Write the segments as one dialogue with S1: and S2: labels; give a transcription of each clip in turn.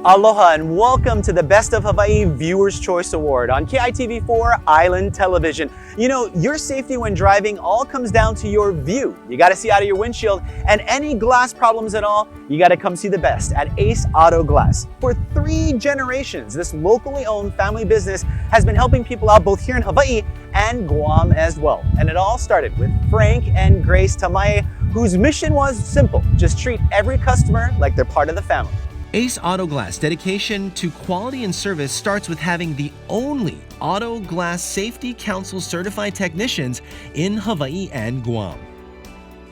S1: Aloha and welcome to the Best of Hawaii Viewers' Choice Award on KITV4 Island Television. You know, your safety when driving all comes down to your view. You gotta see out of your windshield, and any glass problems at all, you gotta come see the best at Ace Auto Glass. For 3 generations, this locally owned family business has been helping people out both here in Hawaii and Guam as well. And it all started with Frank and Grace Tamaye, whose mission was simple: just treat every customer like they're part of the family.
S2: Ace Auto Glass dedication to quality and service starts with having the only Auto Glass Safety Council certified technicians in Hawaii and Guam.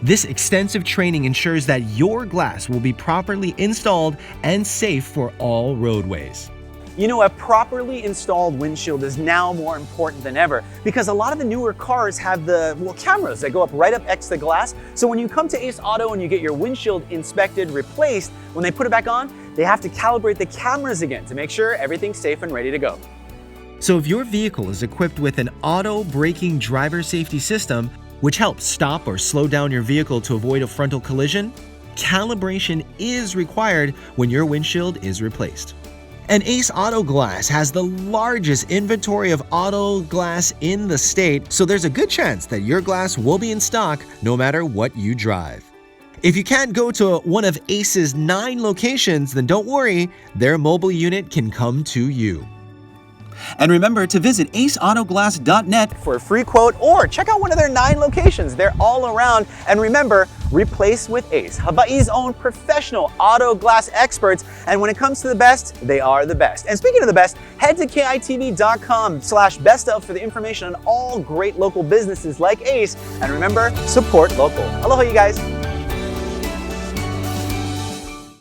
S2: This extensive training ensures that your glass will be properly installed and safe for all roadways.
S1: You know, a properly installed windshield is now more important than ever because a lot of the newer cars have the cameras that go up right up next to the glass. So when you come to Ace Auto and you get your windshield inspected, replaced, when they put it back on, they have to calibrate the cameras again to make sure everything's safe and ready to go.
S2: So if your vehicle is equipped with an auto braking driver safety system, which helps stop or slow down your vehicle to avoid a frontal collision, calibration is required when your windshield is replaced. And Ace Auto Glass has the largest inventory of auto glass in the state, so there's a good chance that your glass will be in stock no matter what you drive. If you can't go to one of Ace's 9 locations, then don't worry, their mobile unit can come to you.
S3: And remember to visit aceautoglass.net
S1: for a free quote or check out one of their 9 locations. They're all around. And remember, replace with Ace, Hawaii's own professional auto glass experts. And when it comes to the best, they are the best. And speaking of the best, head to KITV.com/bestof for the information on all great local businesses like Ace. And remember, support local. Aloha, you guys.